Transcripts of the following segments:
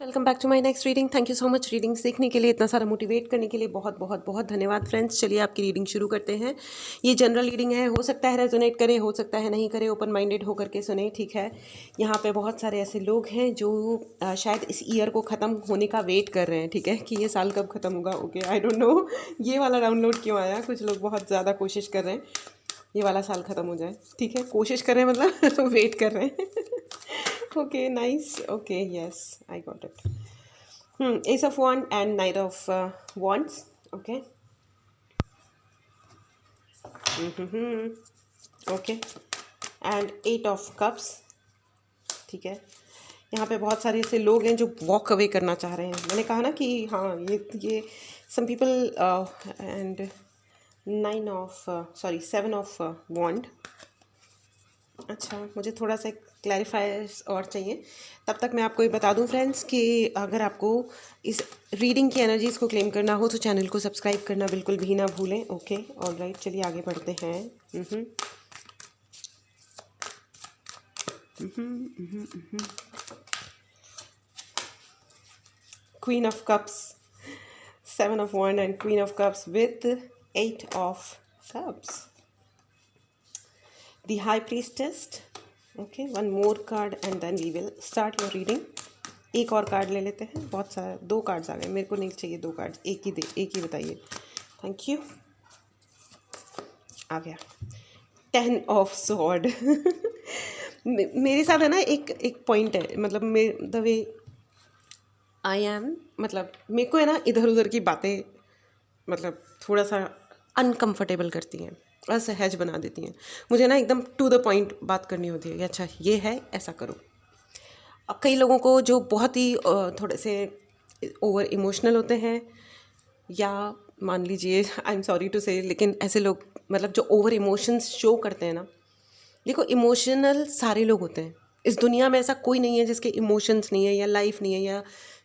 Welcome back to my next reading. Thank you so much readings देखने के लिए, इतना सारा मोटिवेट करने के लिए बहुत बहुत बहुत धन्यवाद फ्रेंड्स। चलिए आपकी रीडिंग शुरू करते हैं। ये जनरल रीडिंग है, हो सकता है रेजोनेट करे, हो सकता है नहीं करे, ओपन माइंडेड होकर के सुने, ठीक है। यहाँ पे बहुत सारे ऐसे लोग हैं जो शायद इस ईयर को ख़त्म होने का वेट कर रहे हैं, ठीक है, कि ये साल कब ख़त्म होगा। ओके, आई डोंट नो ये वाला डाउनलोड क्यों आया। कुछ लोग बहुत ज़्यादा कोशिश कर रहे हैं ये वाला साल ख़त्म हो जाए, ठीक है। कोशिश कर रहे हैं मतलब वेट कर रहे हैं। Okay nice, okay yes I got it. Ace of Wands and Knight of Wands, okay. Okay, and Eight of Cups, ठीक है। यहाँ पे बहुत सारे ऐसे लोग हैं जो वॉक अवे करना चाह रहे हैं। मैंने कहा ना कि हाँ ये some people and Seven of Wand। अच्छा, मुझे थोड़ा सा क्लैरिफायर्स और चाहिए। तब तक मैं आपको ये बता दूं फ्रेंड्स कि अगर आपको इस रीडिंग की एनर्जीज़ को क्लेम करना हो तो चैनल को सब्सक्राइब करना बिल्कुल भी ना भूलें। ओके ऑलराइट, चलिए आगे बढ़ते हैं। Queen of cups, seven of wand and queen of cups with eight of cups, the high priestess। okay, one more card and then we will start your reading। एक और कार्ड ले लेते हैं। बहुत सारे दो कार्ड्स आ गए, मेरे को नहीं चाहिए दो कार्ड्स, एक ही बताइए। थैंक यू, आ गया टेन ऑफ स्वॉर्ड। मेरे साथ है ना एक पॉइंट है, मतलब द वे आई एम, मतलब मेरे को है ना इधर उधर की बातें मतलब थोड़ा सा अनकंफर्टेबल करती हैं, असहज बना देती हैं। मुझे ना एकदम टू द पॉइंट बात करनी होती है कि अच्छा ये है ऐसा करो। अब कई लोगों को जो बहुत ही थोड़े से ओवर इमोशनल होते हैं, या मान लीजिए आई एम सॉरी टू से, लेकिन ऐसे लोग मतलब जो ओवर इमोशंस शो करते हैं ना, देखो इमोशनल सारे लोग होते हैं इस दुनिया में। ऐसा कोई नहीं है जिसके इमोशंस नहीं है, या लाइफ नहीं है, या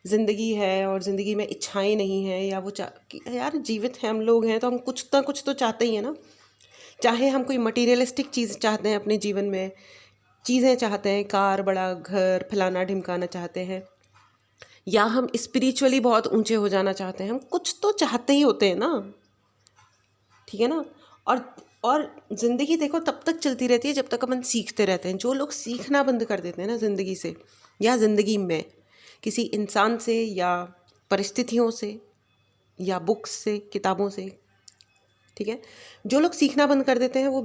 ज़िंदगी है और ज़िंदगी में इच्छाएं नहीं है, या वो यार जीवित हैं हम लोग हैं तो हम कुछ ना कुछ तो चाहते ही हैं ना। चाहे हम कोई मटीरियलिस्टिक चीज़ चाहते हैं अपने जीवन में, चीज़ें चाहते हैं, कार, बड़ा घर, फलाना ढिमकाना चाहते हैं, या हम स्पिरिचुअली बहुत ऊंचे हो जाना चाहते हैं, हम कुछ तो चाहते ही होते हैं ना, ठीक है ना। और ज़िंदगी देखो तब तक चलती रहती है जब तक अपन सीखते रहते हैं। जो लोग सीखना बंद कर देते हैं ना ज़िंदगी से, या ज़िंदगी में किसी इंसान से, या परिस्थितियों से, या बुक्स से, किताबों से, ठीक है, जो लोग सीखना बंद कर देते हैं वो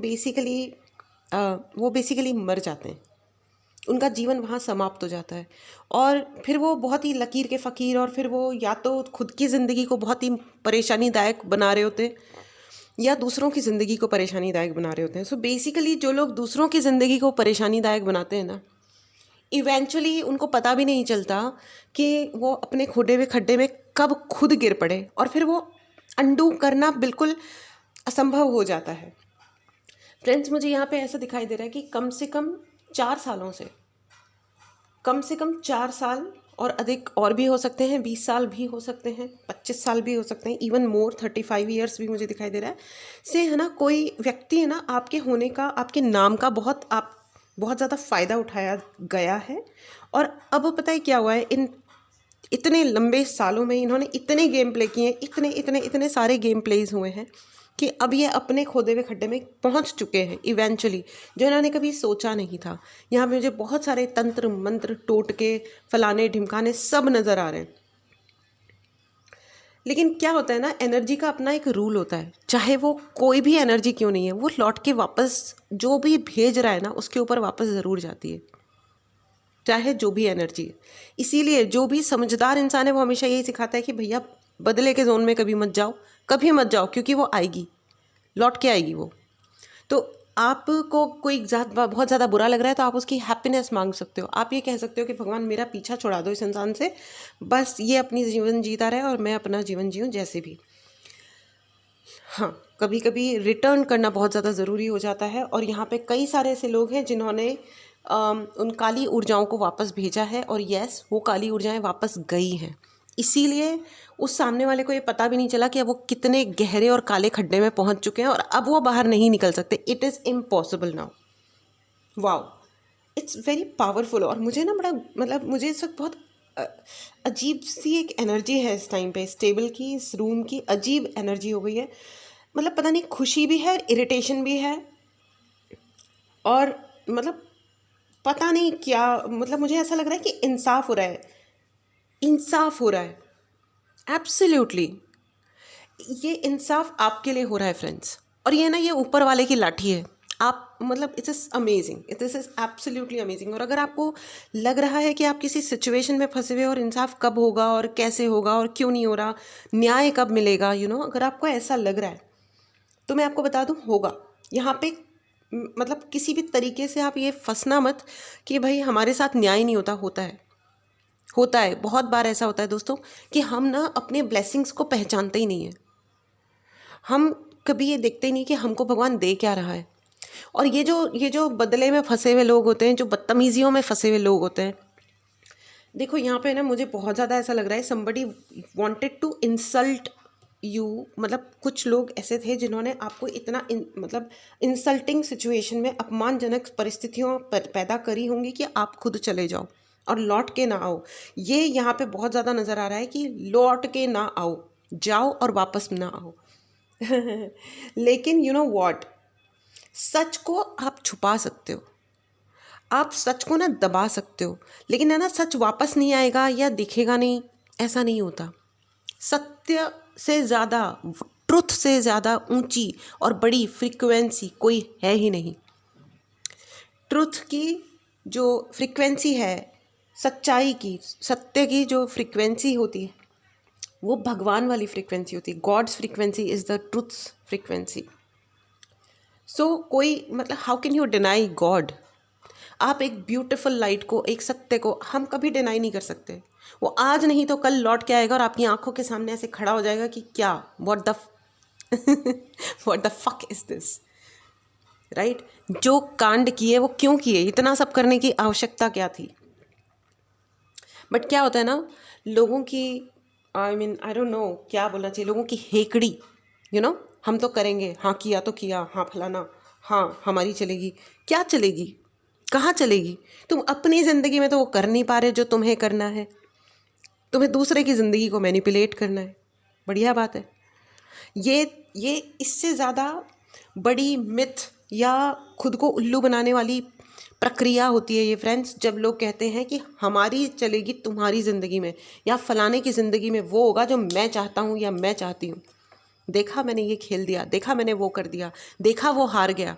बेसिकली मर जाते हैं। उनका जीवन वहाँ समाप्त हो जाता है, और फिर वो बहुत ही लकीर के फ़कीर, और फिर वो या तो खुद की ज़िंदगी को बहुत ही परेशानीदायक बना रहे होते हैं, या दूसरों की ज़िंदगी को परेशानीदायक बना रहे होते हैं। सो बेसिकली जो लोग दूसरों की ज़िंदगी को परेशानीदायक बनाते हैं ना, इवेंचुअली उनको पता भी नहीं चलता कि वो अपने खोदे हुए खड्डे में कब खुद गिर पड़े, और फिर वो अंडू करना बिल्कुल असंभव हो जाता है। फ्रेंड्स, मुझे यहाँ पे ऐसा दिखाई दे रहा है कि कम से कम 4 सालों से, कम से कम 4 साल और अधिक और भी हो सकते हैं, 20 साल भी हो सकते हैं, 25 साल भी हो सकते हैं, इवन मोर 35 ईयर्स भी मुझे दिखाई दे रहा है से, है ना। कोई व्यक्ति है ना आपके होने का, आपके नाम का बहुत ज़्यादा फ़ायदा उठाया गया है। और अब पता है क्या हुआ है, इतने लंबे सालों में इन्होंने इतने गेम प्ले किए हैं, इतने सारे गेम प्लेज हुए हैं कि अब ये अपने खोदे हुए खड्डे में पहुंच चुके हैं इवेंचुअली, जो इन्होंने कभी सोचा नहीं था। यहाँ पे मुझे बहुत सारे तंत्र मंत्र, टोटके, फलाने ढिमकाने सब नज़र आ रहे हैं। लेकिन क्या होता है ना, एनर्जी का अपना एक रूल होता है, चाहे वो कोई भी एनर्जी क्यों नहीं है, वो लौट के वापस जो भी भेज रहा है ना उसके ऊपर वापस ज़रूर जाती है, चाहे जो भी एनर्जी है। इसीलिए जो भी समझदार इंसान है वो हमेशा यही सिखाता है कि भैया बदले के जोन में कभी मत जाओ, क्योंकि वो आएगी, लौट के आएगी वो। तो आपको कोई बहुत ज़्यादा बुरा लग रहा है तो आप उसकी हैप्पीनेस मांग सकते हो। आप ये कह सकते हो कि भगवान मेरा पीछा छुड़ा दो इस इंसान से, बस ये अपनी जीवन जीता रहे और मैं अपना जीवन जीऊँ जैसे भी। हाँ, कभी कभी रिटर्न करना बहुत ज़्यादा ज़रूरी हो जाता है, और यहाँ पे कई सारे ऐसे लोग हैं जिन्होंने उन काली ऊर्जाओं को वापस भेजा है, और यस वो काली ऊर्जाएं वापस गई हैं। इसीलिए उस सामने वाले को ये पता भी नहीं चला कि अब वो कितने गहरे और काले खड्डे में पहुंच चुके हैं और अब वो बाहर नहीं निकल सकते। It is impossible now. Wow, it's very powerful. और मुझे ना बड़ा मतलब मुझे इस वक्त बहुत अजीब सी एक एनर्जी है इस टाइम पे, इस टेबल की, इस रूम की अजीब एनर्जी हो गई है। मतलब पता नहीं, खुशी भी है, इरिटेशन भी है, और मतलब पता नहीं क्या, मतलब मुझे ऐसा लग रहा है कि इंसाफ हो रहा है, इंसाफ हो रहा है, एब्सोल्युटली। ये इंसाफ आपके लिए हो रहा है फ्रेंड्स, और ये ना, ये ऊपर वाले की लाठी है। आप मतलब it's is amazing, this is absolutely amazing. और अगर आपको लग रहा है कि आप किसी सिचुएशन में फंसे हुए और इंसाफ कब होगा और कैसे होगा और क्यों नहीं हो रहा, न्याय कब मिलेगा, अगर आपको ऐसा लग रहा है, तो मैं आपको बता दूं, होगा यहाँ पे। मतलब किसी भी तरीके से आप ये फंसना मत कि भाई हमारे साथ न्याय नहीं होता, होता है, होता है। बहुत बार ऐसा होता है दोस्तों कि हम ना अपने ब्लेसिंग्स को पहचानते ही नहीं है। हम कभी ये देखते ही नहीं कि हमको भगवान दे क्या रहा है। और ये जो बदले में फंसे हुए लोग होते हैं, जो बदतमीजियों में फंसे हुए लोग होते हैं, देखो यहाँ पे ना मुझे बहुत ज़्यादा ऐसा लग रहा है somebody wanted to insult you. मतलब कुछ लोग ऐसे थे जिन्होंने आपको इतना मतलब इंसल्टिंग सिचुएशन में, अपमानजनक परिस्थितियों पैदा करी होंगी कि आप खुद चले जाओ और लौट के ना आओ। ये यहाँ पे बहुत ज़्यादा नज़र आ रहा है कि लौट के ना आओ, जाओ और वापस ना आओ। लेकिन यू नो व्हाट, सच को आप छुपा सकते हो, आप सच को ना दबा सकते हो, लेकिन है ना, सच वापस नहीं आएगा या दिखेगा नहीं, ऐसा नहीं होता। सत्य से ज़्यादा, ट्रुथ से ज़्यादा ऊंची और बड़ी फ्रीक्वेंसी कोई है ही नहीं। ट्रुथ की जो फ्रीक्वेंसी है, सच्चाई की, सत्य की जो फ्रीक्वेंसी होती है, वो भगवान वाली फ्रीक्वेंसी होती है। God's frequency is the truth's frequency. So कोई मतलब how can you deny God. आप एक ब्यूटीफुल लाइट को, एक सत्य को हम कभी डिनाई नहीं कर सकते। वो आज नहीं तो कल लौट के आएगा और आपकी आंखों के सामने ऐसे खड़ा हो जाएगा कि क्या, what the fuck is this, right. जो कांड किए वो क्यों किए, इतना सब करने की आवश्यकता क्या थी। बट क्या होता है ना, लोगों की आई डोंट नो क्या बोलना चाहिए, लोगों की हेकड़ी, हम तो करेंगे, हाँ किया तो किया, हाँ फलाना, हाँ हमारी चलेगी। क्या चलेगी, कहाँ चलेगी। तुम अपनी ज़िंदगी में तो वो कर नहीं पा रहे जो तुम्हें करना है, तुम्हें दूसरे की ज़िंदगी को मैनिपुलेट करना है। बढ़िया बात है। ये इससे ज़्यादा बड़ी मिथ या खुद को उल्लू बनाने वाली प्रक्रिया होती है ये फ्रेंड्स, जब लोग कहते हैं कि हमारी चलेगी तुम्हारी ज़िंदगी में, या फलाने की ज़िंदगी में वो होगा जो मैं चाहता हूँ या मैं चाहती हूँ। देखा मैंने ये खेल दिया, देखा मैंने वो कर दिया, देखा वो हार गया।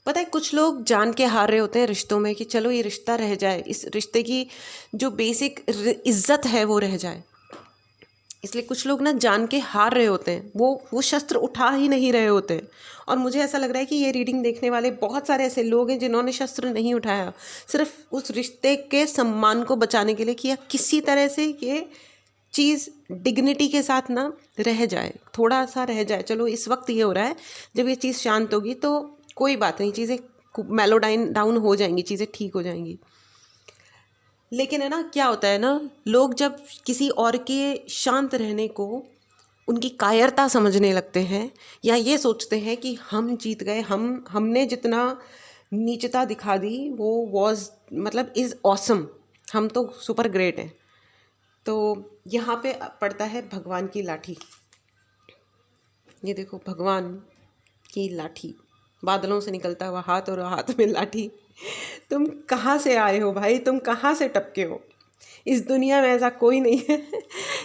पता है, कुछ लोग जान के हार रहे होते हैं रिश्तों में कि चलो ये रिश्ता रह जाए, इस रिश्ते की जो बेसिक इज्जत है वो रह जाए। इसलिए कुछ लोग ना जान के हार रहे होते हैं, वो शस्त्र उठा ही नहीं रहे होते हैं। और मुझे ऐसा लग रहा है कि ये रीडिंग देखने वाले बहुत सारे ऐसे लोग हैं जिन्होंने शस्त्र नहीं उठाया, सिर्फ उस रिश्ते के सम्मान को बचाने के लिए किया। किसी तरह से ये चीज़ डिग्निटी के साथ ना रह जाए, थोड़ा सा रह जाए। चलो इस वक्त ये हो रहा है, जब ये चीज़ शांत होगी तो कोई बात नहीं, चीज़ें डाउन हो जाएंगी, चीज़ें ठीक हो जाएंगी। लेकिन है ना, क्या होता है ना, लोग जब किसी और के शांत रहने को उनकी कायरता समझने लगते हैं, या ये सोचते हैं कि हम जीत गए, हमने जितना नीचता दिखा दी वो वॉज मतलब इज़ ऑसम, हम तो सुपर ग्रेट हैं, तो यहाँ पे पड़ता है भगवान की लाठी। ये देखो, भगवान की लाठी, बादलों से निकलता हुआ हाथ और हाथ में लाठी। तुम कहाँ से आए हो भाई, तुम कहाँ से टपके हो। इस दुनिया में ऐसा कोई नहीं है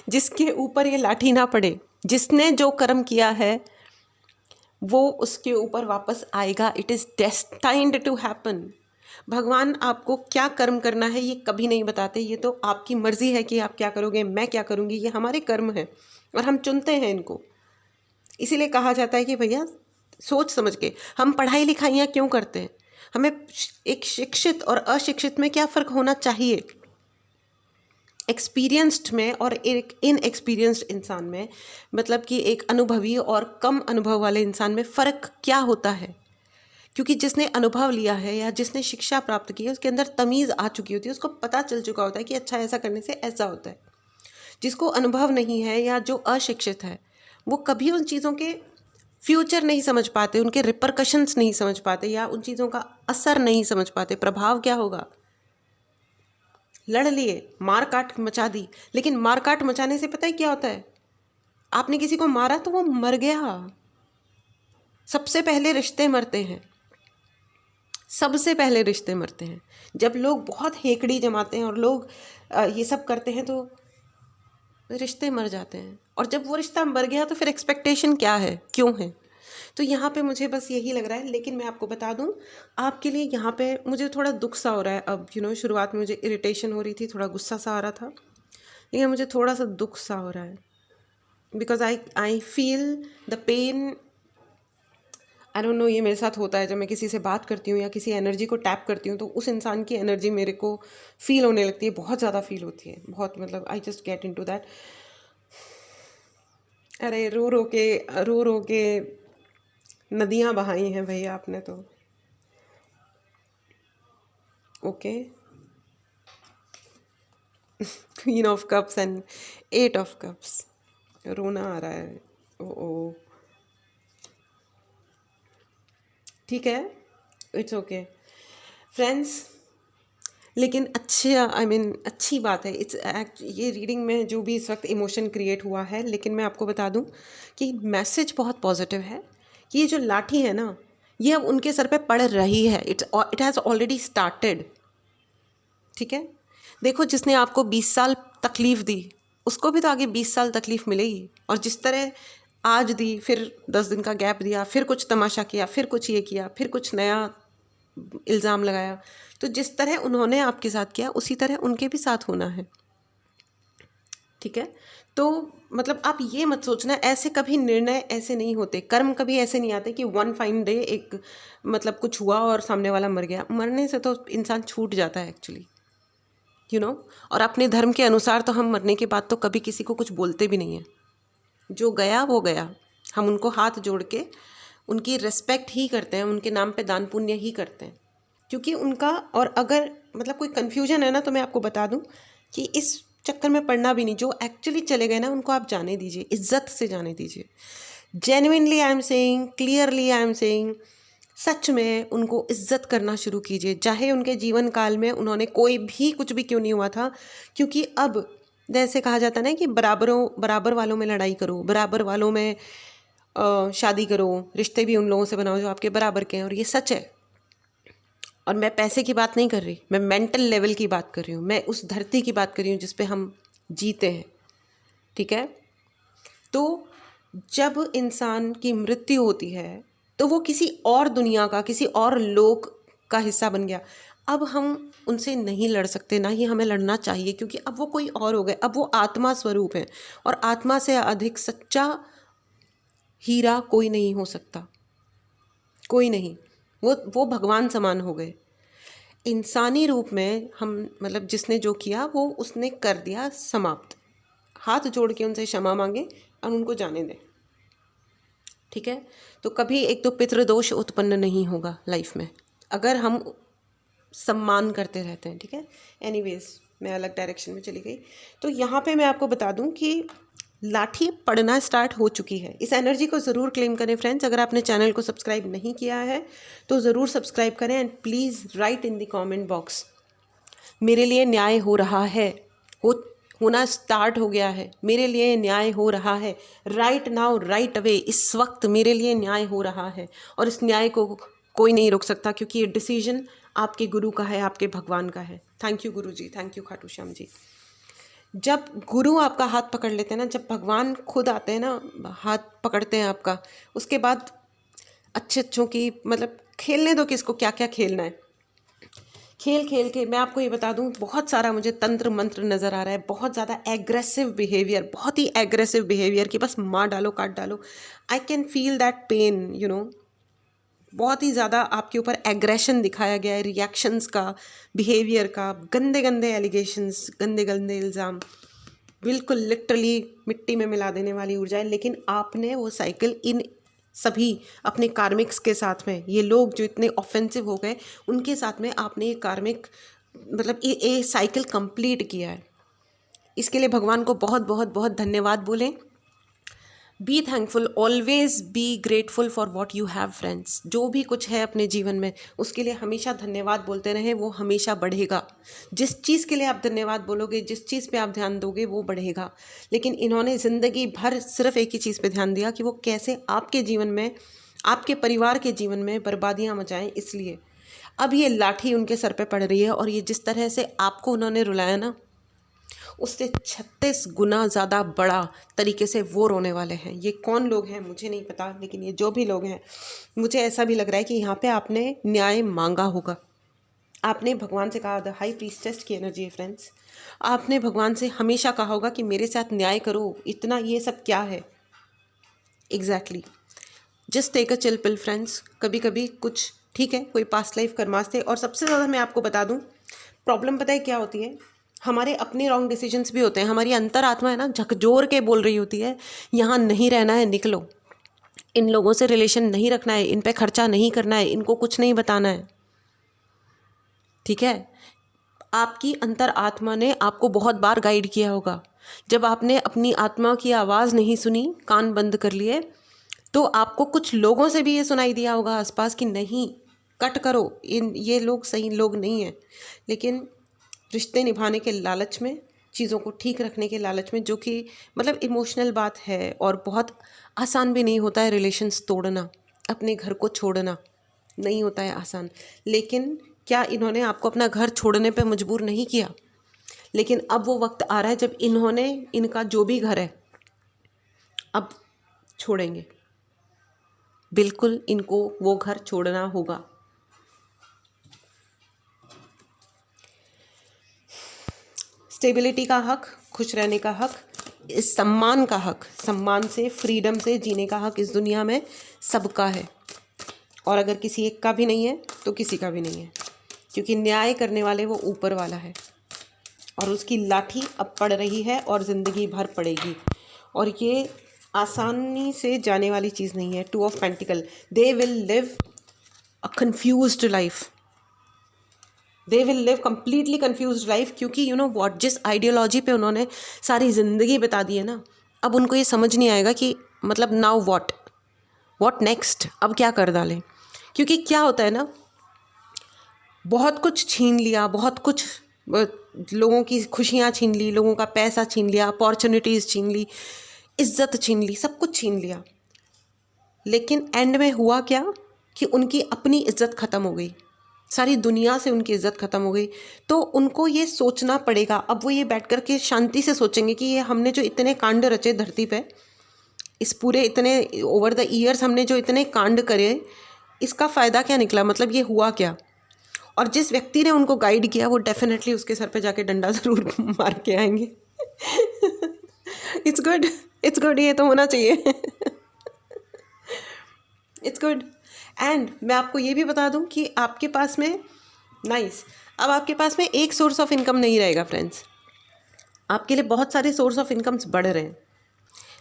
जिसके ऊपर ये लाठी ना पड़े। जिसने जो कर्म किया है वो उसके ऊपर वापस आएगा। It is destined to happen. भगवान आपको क्या कर्म करना है ये कभी नहीं बताते, ये तो आपकी मर्जी है कि आप क्या करोगे, मैं क्या करूँगी। ये हमारे कर्म हैं और हम चुनते हैं इनको। इसीलिए कहा जाता है कि भैया सोच समझ के, हम पढ़ाई लिखाइयाँ क्यों करते हैं, हमें एक शिक्षित और अशिक्षित में क्या फ़र्क होना चाहिए, एक्सपीरियंस्ड में और एक इनएक्सपीरियंस्ड इंसान में, मतलब कि एक अनुभवी और कम अनुभव वाले इंसान में फ़र्क क्या होता है। क्योंकि जिसने अनुभव लिया है या जिसने शिक्षा प्राप्त की है उसके अंदर तमीज़ आ चुकी होती है, उसको पता चल चुका होता है कि अच्छा ऐसा करने से ऐसा होता है। जिसको अनुभव नहीं है या जो अशिक्षित है वो कभी उन चीज़ों के फ्यूचर नहीं समझ पाते, उनके रिपरकशंस नहीं समझ पाते, या उन चीज़ों का असर नहीं समझ पाते, प्रभाव क्या होगा। लड़ लिए, मार काट मचा दी, लेकिन मार काट मचाने से पता है क्या होता है? आपने किसी को मारा तो वो मर गया। सबसे पहले रिश्ते मरते हैं, सबसे पहले रिश्ते मरते हैं। जब लोग बहुत हेकड़ी जमाते हैं और लोग ये सब करते हैं तो रिश्ते मर जाते हैं। और जब वो रिश्ता मर गया तो फिर एक्सपेक्टेशन क्या है, क्यों है? तो यहाँ पे मुझे बस यही लग रहा है। लेकिन मैं आपको बता दूँ, आपके लिए यहाँ पे मुझे थोड़ा दुख सा हो रहा है अब। शुरुआत में मुझे इरिटेशन हो रही थी, थोड़ा गुस्सा सा आ रहा था, लेकिन मुझे थोड़ा सा दुख सा हो रहा है। Because I feel the pain. I don't know, ये मेरे साथ होता है जब मैं किसी से बात करती हूँ या किसी एनर्जी को टैप करती हूँ तो उस इंसान की एनर्जी मेरे को फील होने लगती है, बहुत ज़्यादा फील होती है, बहुत, मतलब I just get into that. अरे रो रो के नदियाँ बहाई हैं भैया आपने तो। Okay, queen of cups and 8 of cups, रोना आ रहा है। ओ ठीक है, इट्स ओके फ्रेंड्स। लेकिन अच्छी बात है। ये रीडिंग में जो भी इस वक्त इमोशन क्रिएट हुआ है, लेकिन मैं आपको बता दूं कि मैसेज बहुत पॉजिटिव है कि ये जो लाठी है ना, ये अब उनके सर पे पड़ रही है। It has already started. ठीक है, देखो, जिसने आपको 20 साल तकलीफ़ दी उसको भी तो आगे 20 साल तकलीफ़ मिलेगी। और जिस तरह आज दी, फिर 10 दिन का गैप दिया, फिर कुछ तमाशा किया, फिर कुछ ये किया, फिर कुछ नया इल्ज़ाम लगाया, तो जिस तरह उन्होंने आपके साथ किया उसी तरह उनके भी साथ होना है। ठीक है, तो मतलब आप ये मत सोचना, ऐसे कभी निर्णय ऐसे नहीं होते, कर्म कभी ऐसे नहीं आते कि वन फाइन डे एक मतलब कुछ हुआ और सामने वाला मर गया। मरने से तो इंसान छूट जाता है एक्चुअली, और अपने धर्म के अनुसार तो हम मरने के बाद तो कभी किसी को कुछ बोलते भी नहीं हैं। जो गया वो गया, हम उनको हाथ जोड़ के उनकी रिस्पेक्ट ही करते हैं, उनके नाम पे दान पुण्य ही करते हैं, क्योंकि उनका। और अगर मतलब कोई कन्फ्यूजन है ना, तो मैं आपको बता दूं कि इस चक्कर में पड़ना भी नहीं। जो एक्चुअली चले गए ना, उनको आप जाने दीजिए, इज्जत से जाने दीजिए। Genuinely I am saying, clearly I am saying, सच में उनको इज्जत करना शुरू कीजिए, चाहे उनके जीवन काल में उन्होंने कोई भी कुछ भी क्यों नहीं हुआ था। क्योंकि अब जैसे कहा जाता है ना कि बराबर वालों में लड़ाई करो, बराबर वालों में शादी करो, रिश्ते भी उन लोगों से बनाओ जो आपके बराबर के हैं। और ये सच है। और मैं पैसे की बात नहीं कर रही, मैं मेंटल लेवल की बात कर रही हूँ, मैं उस धरती की बात कर रही हूँ जिस पे हम जीते हैं। ठीक है, तो जब इंसान की मृत्यु होती है तो वो किसी और दुनिया का, किसी और लोक का हिस्सा बन गया। अब हम उनसे नहीं लड़ सकते, ना ही हमें लड़ना चाहिए, क्योंकि अब वो कोई और हो गए। अब वो आत्मा स्वरूप है, और आत्मा से अधिक सच्चा हीरा कोई नहीं हो सकता, कोई नहीं। वो भगवान समान हो गए। इंसानी रूप में हम, मतलब जिसने जो किया वो उसने कर दिया समाप्त। हाथ जोड़ के उनसे क्षमा मांगे और उनको जाने दें। ठीक है, तो कभी एक तो पितृदोष उत्पन्न नहीं होगा लाइफ में अगर हम सम्मान करते रहते हैं। ठीक है, एनीवेज मैं अलग डायरेक्शन में चली गई। तो यहाँ पे मैं आपको बता दूँ कि लाठी पड़ना स्टार्ट हो चुकी है। इस एनर्जी को ज़रूर क्लेम करें फ्रेंड्स। अगर आपने चैनल को सब्सक्राइब नहीं किया है तो ज़रूर सब्सक्राइब करें, and please write in the comment box, मेरे लिए न्याय हो रहा है, होना स्टार्ट हो गया है, मेरे लिए न्याय हो रहा है, राइट नाउ, राइट अवे, इस वक्त मेरे लिए न्याय हो रहा है। और इस न्याय को कोई नहीं रोक सकता, क्योंकि ये डिसीजन आपके गुरु का है, आपके भगवान का है। Thank you Guru ji, thank you Khatu Shyam ji. जब गुरु आपका हाथ पकड़ लेते हैं ना, जब भगवान खुद आते हैं ना, हाथ पकड़ते हैं आपका, उसके बाद अच्छों की, मतलब खेलने दो किसको क्या क्या खेलना है। खेल खेल के मैं आपको ये बता दूं, बहुत सारा मुझे तंत्र मंत्र नज़र आ रहा है, बहुत ज़्यादा एग्रेसिव बिहेवियर, बहुत ही एग्रेसिव बिहेवियर कि बस मार डालो, काट डालो। I can feel that pain, बहुत ही ज़्यादा आपके ऊपर एग्रेशन दिखाया गया है, रिएक्शंस का, बिहेवियर का, गंदे गंदे एलिगेशंस, गंदे गंदे इल्ज़ाम, बिल्कुल लिटरली मिट्टी में मिला देने वाली ऊर्जा है। लेकिन आपने वो साइकिल इन सभी अपने कार्मिक्स के साथ में, ये लोग जो इतने ऑफेंसिव हो गए उनके साथ में आपने ये कार्मिक, मतलब ये साइकिल कंप्लीट किया है। इसके लिए भगवान को बहुत बहुत बहुत धन्यवाद बोलें। Be thankful, always be grateful for what you have friends. जो भी कुछ है अपने जीवन में उसके लिए हमेशा धन्यवाद बोलते रहें, वो हमेशा बढ़ेगा। जिस चीज़ के लिए आप धन्यवाद बोलोगे, जिस चीज़ पे आप ध्यान दोगे वो बढ़ेगा। लेकिन इन्होंने ज़िंदगी भर सिर्फ एक ही चीज़ पे ध्यान दिया कि वो कैसे आपके जीवन में, आपके परिवार के जीवन में बर्बादियाँ मचाएं। इसलिए अब ये लाठी उनके सर पे पड़ रही है, और ये जिस तरह से आपको उन्होंने रुलाया ना, उससे 36 गुना ज़्यादा बड़ा तरीके से वो रोने वाले हैं। ये कौन लोग हैं मुझे नहीं पता, लेकिन ये जो भी लोग हैं, मुझे ऐसा भी लग रहा है कि यहाँ पे आपने न्याय मांगा होगा। आपने भगवान से कहा, द हाई प्रीस्टेस की एनर्जी है फ्रेंड्स, आपने भगवान से हमेशा कहा होगा कि मेरे साथ न्याय करो, इतना ये सब क्या है। Exactly, just take a chill pill friends. कभी कभी कुछ ठीक है, कोई पास्ट लाइफ कर्मास थे। और सबसे ज़्यादा मैं आपको बता दूँ, प्रॉब्लम पता है क्या होती है, हमारे अपने रॉन्ग डिसीजंस भी होते हैं। हमारी अंतरात्मा है ना, झकझोर के बोल रही होती है, यहाँ नहीं रहना है, निकलो, इन लोगों से रिलेशन नहीं रखना है, इन पे खर्चा नहीं करना है, इनको कुछ नहीं बताना है। ठीक है, आपकी अंतरात्मा ने आपको बहुत बार गाइड किया होगा। जब आपने अपनी आत्मा की आवाज़ नहीं सुनी, कान बंद कर लिए, तो आपको कुछ लोगों से भी ये सुनाई दिया होगा आसपास कि नहीं, कट करो, ये लोग सही लोग नहीं हैं। लेकिन रिश्ते निभाने के लालच में, चीज़ों को ठीक रखने के लालच में, जो कि मतलब इमोशनल बात है और बहुत आसान भी नहीं होता है, रिलेशंस तोड़ना, अपने घर को छोड़ना नहीं होता है आसान। लेकिन क्या इन्होंने आपको अपना घर छोड़ने पे मजबूर नहीं किया? लेकिन अब वो वक्त आ रहा है जब इन्होंने, इनका जो भी घर है, अब छोड़ेंगे। बिल्कुल इनको वो घर छोड़ना होगा। स्टेबिलिटी का हक, खुश रहने का हक, इस सम्मान का हक, सम्मान से, फ्रीडम से जीने का हक इस दुनिया में सबका है। और अगर किसी एक का भी नहीं है तो किसी का भी नहीं है, क्योंकि न्याय करने वाले वो ऊपर वाला है। और उसकी लाठी अब पड़ रही है और ज़िंदगी भर पड़ेगी। और ये आसानी से जाने वाली चीज़ नहीं है। 2 of pentacle, they will live a confused life, they will live completely confuse life. क्योंकि यू नो वॉट, जिस आइडियोलॉजी पे उन्होंने सारी ज़िंदगी बिता दी है ना, अब उनको ये समझ नहीं आएगा कि मतलब नाउ व्हाट नेक्स्ट, अब क्या कर डालें। क्योंकि क्या होता है ना, बहुत कुछ छीन लिया, बहुत कुछ लोगों की खुशियाँ छीन ली, लोगों का पैसा छीन लिया, अपॉर्चुनिटीज़ छीन ली, इज्जत छीन ली, सब कुछ छीन लिया। लेकिन एंड में हुआ क्या कि उनकी अपनी इज्जत ख़त्म हो गई, सारी दुनिया से उनकी इज्जत ख़त्म हो गई। तो उनको ये सोचना पड़ेगा, अब वो ये बैठ कर के शांति से सोचेंगे कि ये हमने जो इतने कांड रचे धरती पे, इस पूरे इतने ओवर द ईयर्स हमने जो इतने कांड करे, इसका फ़ायदा क्या निकला, मतलब ये हुआ क्या। और जिस व्यक्ति ने उनको गाइड किया वो डेफिनेटली उसके सर पे जाके डंडा ज़रूर मार के आएंगे। इट्स गुड, इट्स गुड, ये तो होना चाहिए। It's good. एंड मैं आपको ये भी बता दूं कि आपके पास में अब आपके पास में एक सोर्स ऑफ इनकम नहीं रहेगा फ्रेंड्स, आपके लिए बहुत सारे सोर्स ऑफ इनकम्स बढ़ रहे हैं।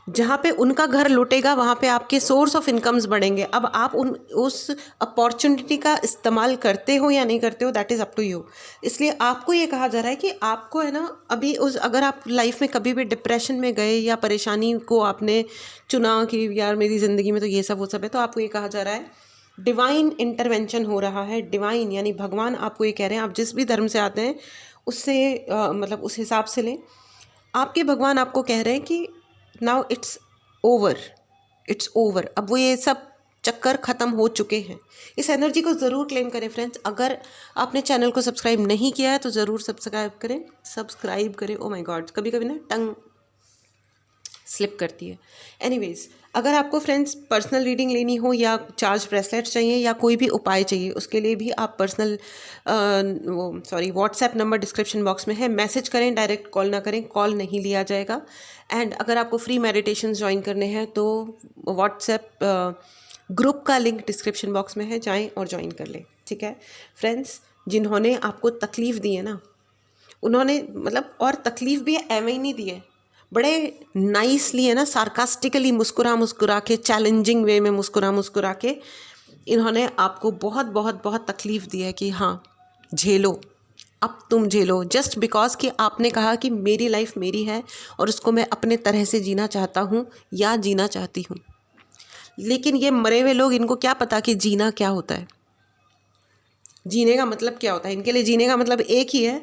जहाँ पे उनका घर लुटेगा वहाँ पे आपके सोर्स ऑफ इनकम्स बढ़ेंगे। अब आप उस अपॉर्चुनिटी का इस्तेमाल करते हो या नहीं करते हो, that is up to you. इसलिए आपको ये कहा जा रहा है कि आपको है ना, अभी अगर आप लाइफ में कभी भी डिप्रेशन में गए या परेशानी को आपने चुना कि यार मेरी ज़िंदगी में तो ये सब वो सब है, तो आपको ये कहा जा रहा है डिवाइन इंटरवेंशन हो रहा है। डिवाइन यानी भगवान आपको ये कह रहे हैं, आप जिस भी धर्म से आते हैं उससे मतलब उस हिसाब से लें। आपके भगवान आपको कह रहे हैं कि नाउ इट्स ओवर, अब वो ये सब चक्कर ख़त्म हो चुके हैं। इस एनर्जी को ज़रूर क्लेम करें फ्रेंड्स। अगर आपने चैनल को सब्सक्राइब नहीं किया है तो ज़रूर सब्सक्राइब करें। ओ माय गॉड, कभी कभी ना टंग स्लिप करती है। एनीवेज, अगर आपको फ्रेंड्स पर्सनल रीडिंग लेनी हो या चार्ज ब्रेसलेट्स चाहिए या कोई भी उपाय चाहिए, उसके लिए भी आप व्हाट्सएप नंबर डिस्क्रिप्शन बॉक्स में है, मैसेज करें, डायरेक्ट कॉल ना करें, कॉल नहीं लिया जाएगा। एंड अगर आपको फ्री मेडिटेशन ज्वाइन करने हैं तो व्हाट्सएप ग्रुप का लिंक डिस्क्रिप्शन बॉक्स में है, जाएं और ज्वाइन कर लें। ठीक है फ्रेंड्स, जिन्होंने आपको तकलीफ़ दी है ना, उन्होंने मतलब, और तकलीफ़ भी एवं ही नहीं दी है, बड़े नाइसली है ना, सार्कास्टिकली मुस्कुरा के, चैलेंजिंग वे में मुस्कुरा के इन्होंने आपको बहुत बहुत बहुत तकलीफ़ दी है कि हाँ झेलो, अब तुम झेलो, जस्ट बिकॉज कि आपने कहा कि मेरी लाइफ मेरी है और उसको मैं अपने तरह से जीना चाहता हूँ या जीना चाहती हूँ। लेकिन ये मरे हुए लोग, इनको क्या पता कि जीना क्या होता है, जीने का मतलब क्या होता है। इनके लिए जीने का मतलब एक ही है।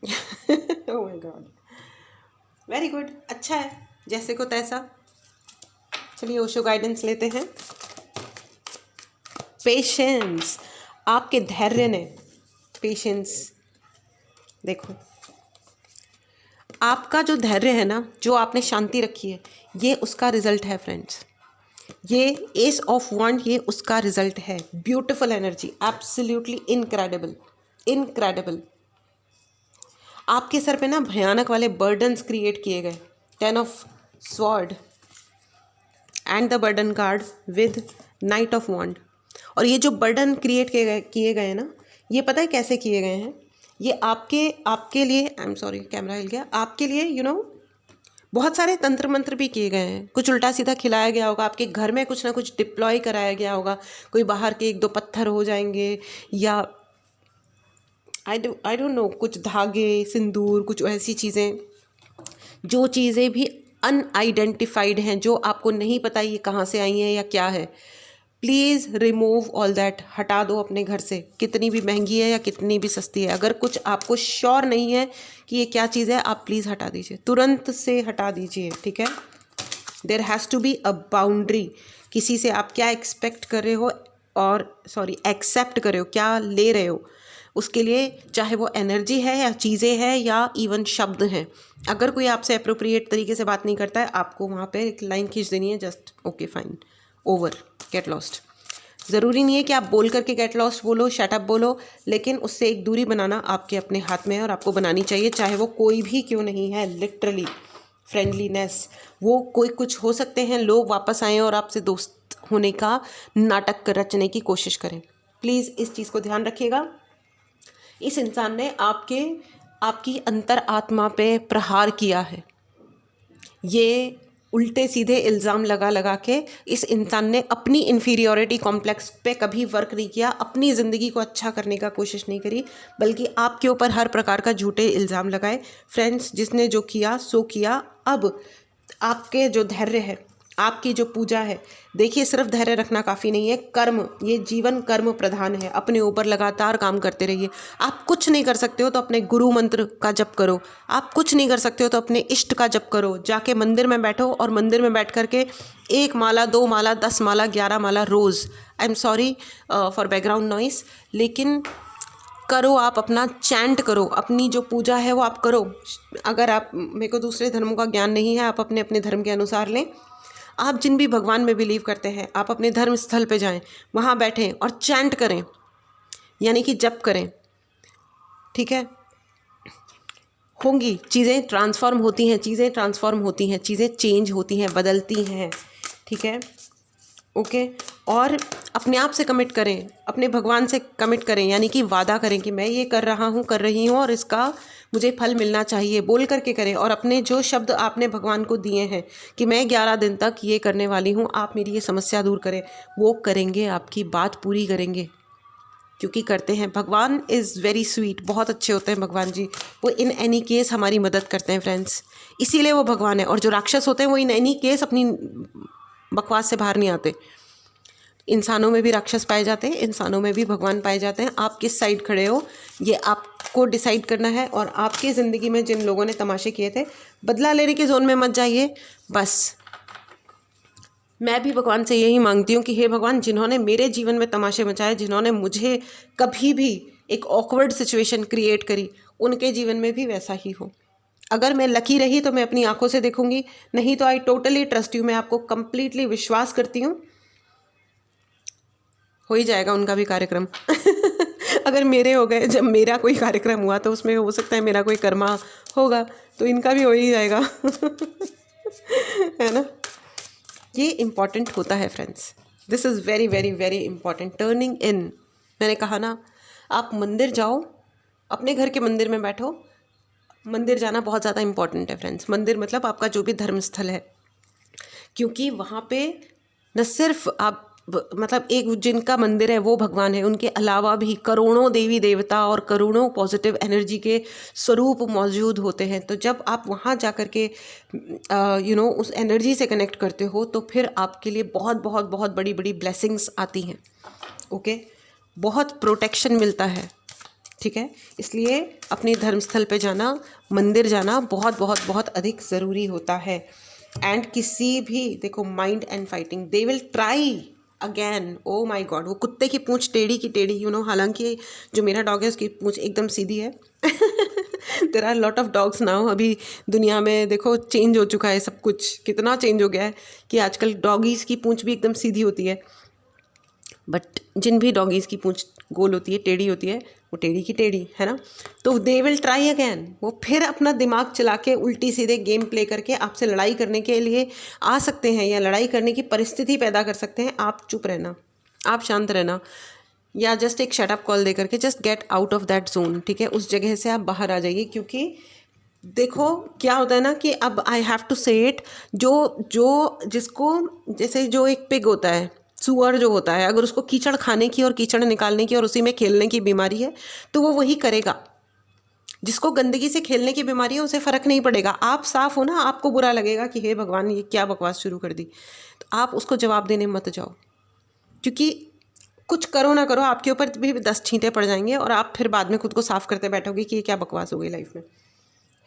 Oh my God, very good, अच्छा है, जैसे को तैसा। चलिए ओशो गाइडेंस लेते हैं। पेशेंस, आपके धैर्य ने, पेशेंस, देखो आपका जो धैर्य है ना, जो आपने शांति रखी है, ये उसका रिजल्ट है फ्रेंड्स। ये एस ऑफ वॉन्ड, ये उसका रिजल्ट है। Beautiful energy, absolutely incredible, incredible. आपके सर पे ना भयानक वाले बर्डन्स क्रिएट किए गए। 10 of sword and the burden card with knight of wand. और ये जो बर्डन क्रिएट किए गए ना, ये पता है कैसे किए गए हैं? ये आपके लिए, आई एम सॉरी कैमरा हिल गया, आपके लिए बहुत सारे तंत्र मंत्र भी किए गए हैं। कुछ उल्टा सीधा खिलाया गया होगा, आपके घर में कुछ ना कुछ डिप्लॉय कराया गया होगा, कोई बाहर के 1-2 पत्थर हो जाएंगे, या आई डोंट नो, कुछ धागे, सिंदूर, कुछ ऐसी चीज़ें, जो चीज़ें भी अनआइडेंटिफाइड हैं, जो आपको नहीं पता ये कहाँ से आई हैं या क्या है। प्लीज़ रिमूव ऑल दैट, हटा दो अपने घर से, कितनी भी महंगी है या कितनी भी सस्ती है। अगर कुछ आपको श्योर नहीं है कि ये क्या चीज़ है, आप प्लीज़ हटा दीजिए, तुरंत से हटा दीजिए, ठीक है। There has to be a boundary. किसी से आप क्या एक्सपेक्ट कर रहे हो, और सॉरी एक्सेप्ट कर रहे हो, क्या ले रहे हो, उसके लिए चाहे वो एनर्जी है या चीज़ें हैं या इवन शब्द हैं। अगर कोई आपसे अप्रोप्रिएट तरीके से बात नहीं करता है, आपको वहाँ पे एक लाइन खींच देनी है, just okay fine, over, get lost. ज़रूरी नहीं है कि आप बोल करके गेट लॉस्ट बोलो, शट अप बोलो, लेकिन उससे एक दूरी बनाना आपके अपने हाथ में है और आपको बनानी चाहिए, चाहे वो कोई भी क्यों नहीं है। लिटरली फ्रेंडलीनेस, वो कोई कुछ हो सकते हैं, लोग वापस आएँ और आपसे दोस्त होने का नाटक रचने की कोशिश करें। प्लीज़ इस चीज़ को ध्यान रखिएगा। इस इंसान ने आपकी अंतर आत्मा पे प्रहार किया है। ये उल्टे सीधे इल्ज़ाम लगा के इस इंसान ने अपनी इन्फीरियोरिटी कॉम्प्लेक्स पे कभी वर्क नहीं किया, अपनी ज़िंदगी को अच्छा करने का कोशिश नहीं करी, बल्कि आपके ऊपर हर प्रकार का झूठे इल्ज़ाम लगाए। फ्रेंड्स, जिसने जो किया सो किया। अब आपके जो धैर्य है, आपकी जो पूजा है, देखिए सिर्फ धैर्य रखना काफ़ी नहीं है, कर्म, ये जीवन कर्म प्रधान है। अपने ऊपर लगातार काम करते रहिए। आप कुछ नहीं कर सकते हो तो अपने गुरु मंत्र का जप करो, आप कुछ नहीं कर सकते हो तो अपने इष्ट का जप करो। जाके मंदिर में बैठो और मंदिर में बैठ करके 1 माला, 2 माला, 10 माला, 11 माला रोज़, I am sorry for background noise, लेकिन करो, आप अपना चैंट करो, अपनी जो पूजा है वो आप करो। अगर आप, मेरे को दूसरे धर्मों का ज्ञान नहीं है, आप अपने अपने धर्म के अनुसार लें। आप जिन भी भगवान में बिलीव करते हैं, आप अपने धर्म स्थल पे जाएं, वहाँ बैठें और चैंट करें, यानी कि जप करें, ठीक है। होंगी चीज़ें, ट्रांसफॉर्म होती हैं, चीज़ें ट्रांसफॉर्म होती हैं, चीज़ें चेंज होती हैं, बदलती हैं, ठीक है, ओके। और अपने आप से कमिट करें, अपने भगवान से कमिट करें, यानी कि वादा करें कि मैं ये कर रहा हूँ, कर रही हूँ और इसका मुझे फल मिलना चाहिए, बोल करके करें। और अपने जो शब्द आपने भगवान को दिए हैं कि मैं 11 दिन तक ये करने वाली हूँ, आप मेरी ये समस्या दूर करें, वो करेंगे, आपकी बात पूरी करेंगे, क्योंकि करते हैं। भगवान इज़ वेरी स्वीट, बहुत अच्छे होते हैं भगवान जी। वो इन एनी केस हमारी मदद करते हैं फ्रेंड्स, इसीलिए वो भगवान है। और जो राक्षस होते हैं वो इन एनी केस अपनी बकवास से बाहर नहीं आते। इंसानों में भी राक्षस पाए जाते हैं, इंसानों में भी भगवान पाए जाते हैं। आप किस साइड खड़े हो, ये आपको डिसाइड करना है। और आपकी ज़िंदगी में जिन लोगों ने तमाशे किए थे, बदला लेने के जोन में मत जाइए। बस मैं भी भगवान से यही मांगती हूँ कि हे भगवान, जिन्होंने मेरे जीवन में तमाशे मचाए, जिन्होंने मुझे कभी भी एक ऑकवर्ड सिचुएशन क्रिएट करी, उनके जीवन में भी वैसा ही हो। अगर मैं लकी रही तो मैं अपनी आंखों से देखूंगी, नहीं तो आई टोटली ट्रस्ट यू, मैं आपको कंप्लीटली विश्वास करती हूँ, हो ही जाएगा उनका भी कार्यक्रम। अगर मेरे हो गए, जब मेरा कोई कार्यक्रम हुआ तो उसमें हो सकता है मेरा कोई कर्मा होगा, तो इनका भी हो ही जाएगा। है ना। ये इम्पॉर्टेंट होता है friends, this is very very very important. Turning इन, मैंने कहा ना, आप मंदिर जाओ, अपने घर के मंदिर में बैठो। मंदिर जाना बहुत ज़्यादा इंपॉर्टेंट है फ्रेंड्स। मंदिर मतलब आपका जो भी धर्म स्थल है, क्योंकि वहाँ पे न सिर्फ आप मतलब एक जिनका मंदिर है वो भगवान है, उनके अलावा भी करोड़ों देवी देवता और करोड़ों पॉजिटिव एनर्जी के स्वरूप मौजूद होते हैं। तो जब आप वहाँ जा कर के उस एनर्जी से कनेक्ट करते हो तो फिर आपके लिए बहुत बहुत बहुत बड़ी बड़ी ब्लेसिंग्स आती हैं। ओके, बहुत प्रोटेक्शन मिलता है। ठीक है, इसलिए अपने धर्मस्थल पे जाना, मंदिर जाना बहुत बहुत बहुत अधिक ज़रूरी होता है। एंड किसी भी, देखो, mind and fighting, they will try again. Oh my God, वो कुत्ते की पूंछ टेढ़ी की टेढ़ी, हालांकि जो मेरा डॉग है उसकी पूंछ एकदम सीधी है। There are lot of dogs now. अभी दुनिया में देखो चेंज हो चुका है सब कुछ, कितना चेंज हो गया है कि आजकल डॉगीज़ की पूंछ भी एकदम सीधी होती है। बट जिन भी डॉगीज़ की पूंछ गोल होती है, टेढ़ी होती है, वो टेढ़ी की टेढ़ी है ना। तो दे विल ट्राई अगैन, वो फिर अपना दिमाग चला के उल्टी सीधे गेम प्ले करके आपसे लड़ाई करने के लिए आ सकते हैं, या लड़ाई करने की परिस्थिति पैदा कर सकते हैं। आप चुप रहना, आप शांत रहना, या जस्ट एक शटअप कॉल दे करके just get out of that zone. ठीक है, उस जगह से आप बाहर आ जाइए। क्योंकि देखो क्या होता है ना कि अब आई हैव टू से इट, जो जिसको, जैसे जो एक पिग होता है, सुअर जो होता है, अगर उसको कीचड़ खाने की और कीचड़ निकालने की और उसी में खेलने की बीमारी है तो वो वही करेगा। जिसको गंदगी से खेलने की बीमारी है उसे फ़र्क नहीं पड़ेगा। आप साफ़ हो ना, आपको बुरा लगेगा कि हे भगवान ये क्या बकवास शुरू कर दी। तो आप उसको जवाब देने मत जाओ, क्योंकि कुछ करो ना करो आपके ऊपर भी 10 छींटे पड़ जाएंगे और आप फिर बाद में खुद को साफ़ करते बैठोगे कि ये क्या बकवास हो गई लाइफ में,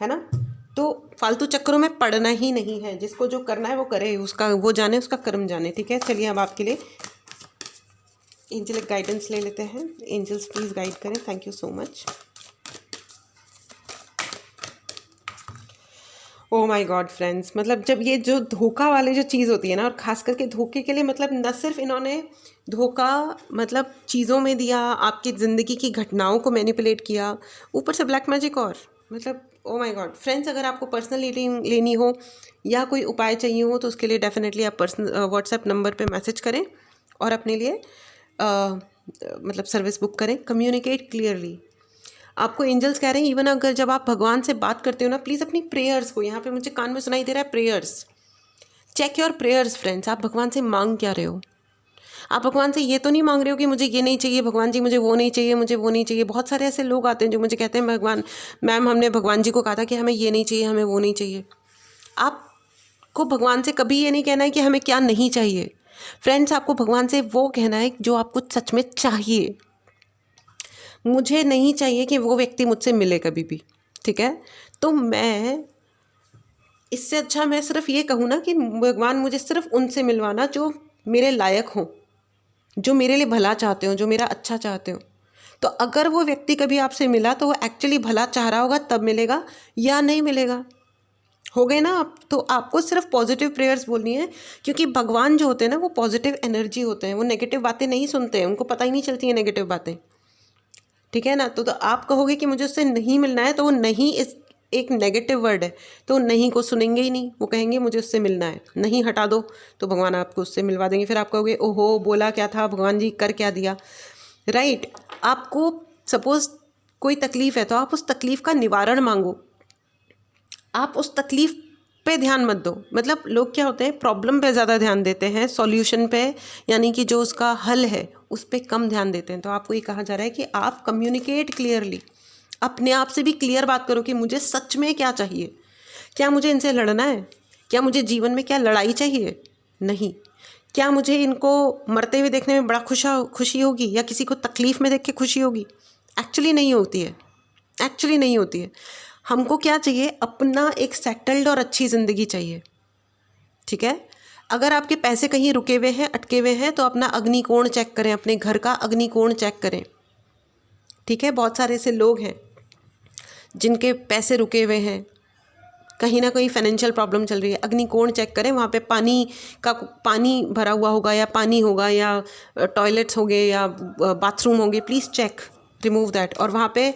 है ना। तो फालतू चक्करों में पड़ना ही नहीं है। जिसको जो करना है वो करे, उसका वो जाने, उसका कर्म जाने। ठीक है, चलिए अब आपके लिए एंजलिक गाइडेंस ले लेते हैं। एंजल्स प्लीज़ गाइड करें। Thank you so much. Oh my God friends, मतलब जब ये जो धोखा वाली जो चीज़ होती है ना, और ख़ास करके धोखे के लिए मतलब न सिर्फ इन्होंने धोखा मतलब चीज़ों में दिया, आपकी ज़िंदगी की घटनाओं को मैनिपुलेट किया, ऊपर से ब्लैक मैजिक। और मतलब ओ माय गॉड फ्रेंड्स, अगर आपको पर्सनल रीडिंग लेनी हो या कोई उपाय चाहिए हो तो उसके लिए डेफिनेटली आप व्हाट्सएप नंबर पे मैसेज करें और अपने लिए मतलब सर्विस बुक करें। Communicate clearly. आपको एंजल्स कह रहे हैं, इवन अगर जब आप भगवान से बात करते हो ना, प्लीज़ अपनी प्रेयर्स को, यहाँ पे मुझे कान में सुनाई दे रहा है prayers, check your prayers friends. आप भगवान से मांग क्या रहे हो? आप भगवान से ये तो नहीं मांग रहे हो कि मुझे ये नहीं चाहिए भगवान जी, मुझे वो नहीं चाहिए, मुझे वो नहीं चाहिए। बहुत सारे ऐसे लोग आते हैं जो मुझे कहते हैं, भगवान मैम हमने भगवान जी को कहा था कि हमें ये नहीं चाहिए, हमें वो नहीं चाहिए। आपको भगवान से कभी ये नहीं कहना है कि हमें क्या नहीं चाहिए। फ्रेंड्स, आपको भगवान से वो कहना है जो आपको सच में चाहिए। मुझे नहीं चाहिए कि वो व्यक्ति मुझसे मिले कभी भी, ठीक है। तो मैं इससे अच्छा मैं सिर्फ ये कहूँ ना कि भगवान मुझे सिर्फ उनसे मिलवाना जो मेरे लायक हों, जो मेरे लिए भला चाहते हो, जो मेरा अच्छा चाहते हो। तो अगर वो व्यक्ति कभी आपसे मिला तो वो एक्चुअली भला चाह रहा होगा, तब मिलेगा या नहीं मिलेगा। हो गए ना आप। तो आपको सिर्फ पॉजिटिव प्रेयर्स बोलनी है, क्योंकि भगवान जो होते हैं ना वो पॉजिटिव एनर्जी होते हैं, वो नेगेटिव बातें नहीं सुनते हैं, उनको पता ही नहीं चलती है नेगेटिव बातें। ठीक है ना। तो आप कहोगे कि मुझे उससे नहीं मिलना है, तो वो नहीं इस एक नेगेटिव वर्ड है, तो नहीं को सुनेंगे ही नहीं। वो कहेंगे मुझे उससे मिलना है, नहीं हटा दो तो भगवान आपको उससे मिलवा देंगे। फिर आप कहोगे ओहो बोला क्या था भगवान जी, कर क्या दिया, राइट। आपको सपोज कोई तकलीफ़ है तो आप उस तकलीफ़ का निवारण मांगो, आप उस तकलीफ़ पे ध्यान मत दो। मतलब लोग क्या होते हैं, प्रॉब्लम पे ज़्यादा ध्यान देते हैं, सॉल्यूशन पे, यानी कि जो उसका हल है उस पे कम ध्यान देते हैं। तो आपको ये कहा जा रहा है कि आप कम्युनिकेट क्लियरली, अपने आप से भी क्लियर बात करो कि मुझे सच में क्या चाहिए। क्या मुझे इनसे लड़ना है? क्या मुझे जीवन में क्या लड़ाई चाहिए? नहीं। क्या मुझे इनको मरते हुए देखने में बड़ा खुशी होगी, या किसी को तकलीफ़ में देख के खुशी होगी? एक्चुअली नहीं होती है, एक्चुअली नहीं होती है। हमको क्या चाहिए? अपना एक सेटल्ड और अच्छी ज़िंदगी चाहिए, ठीक है। अगर आपके पैसे कहीं रुके हुए हैं, अटके हुए हैं, तो अपना अग्निकोण चेक करें, अपने घर का अग्निकोण चेक करें, ठीक है। बहुत सारे ऐसे लोग हैं जिनके पैसे रुके हुए हैं, कहीं ना कहीं फाइनेंशियल प्रॉब्लम चल रही है। अग्निकोण चेक करें, वहाँ पे पानी भरा हुआ होगा, या पानी होगा, या टॉयलेट्स होंगे, या बाथरूम होंगे। Please check, remove that. और वहाँ पे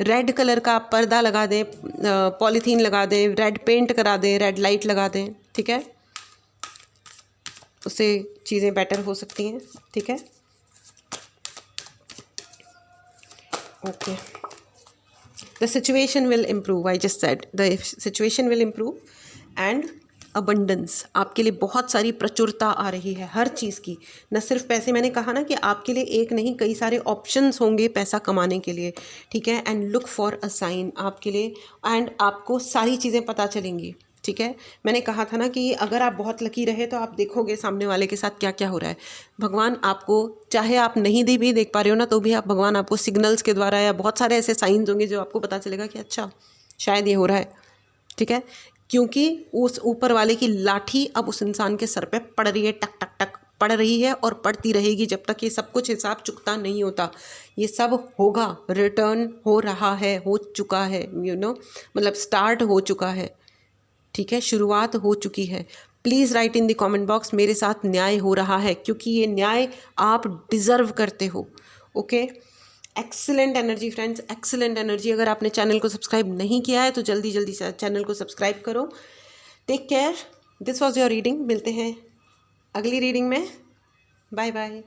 रेड कलर का पर्दा लगा दें, पॉलीथीन लगा दें, रेड पेंट करा दें, रेड लाइट लगा दें, ठीक है। उससे चीज़ें बेटर हो सकती हैं, ठीक है। Okay, the situation will improve. I just said the situation will improve, and abundance, आपके लिए बहुत सारी प्रचुरता आ रही है हर चीज़ की, न सिर्फ पैसे। मैंने कहा ना कि आपके लिए एक नहीं कई सारे ऑप्शंस होंगे पैसा कमाने के लिए, ठीक है। And look for a sign आपके लिए, एंड आपको सारी चीज़ें पता चलेंगी, ठीक है। मैंने कहा था ना कि अगर आप बहुत लकी रहे तो आप देखोगे सामने वाले के साथ क्या क्या हो रहा है। भगवान आपको, चाहे आप नहीं भी देख पा रहे हो ना, तो भी आप भगवान आपको सिग्नल्स के द्वारा या बहुत सारे ऐसे साइंस होंगे जो आपको पता चलेगा कि अच्छा शायद ये हो रहा है, ठीक है। क्योंकि उस ऊपर वाले की लाठी अब उस इंसान के सर पे पड़ रही है, टक टक टक पड़ रही है और पड़ती रहेगी जब तक ये सब कुछ हिसाब चुकता नहीं होता। ये सब होगा, रिटर्न हो रहा है, हो चुका है, मतलब स्टार्ट हो चुका है, ठीक है, शुरुआत हो चुकी है। Please write in the comment box मेरे साथ न्याय हो रहा है, क्योंकि ये न्याय आप डिज़र्व करते हो। Okay, excellent energy friends, excellent energy. अगर आपने चैनल को सब्सक्राइब नहीं किया है तो जल्दी जल्दी से चैनल को सब्सक्राइब करो। Take care, this was your reading. मिलते हैं अगली रीडिंग में। Bye bye.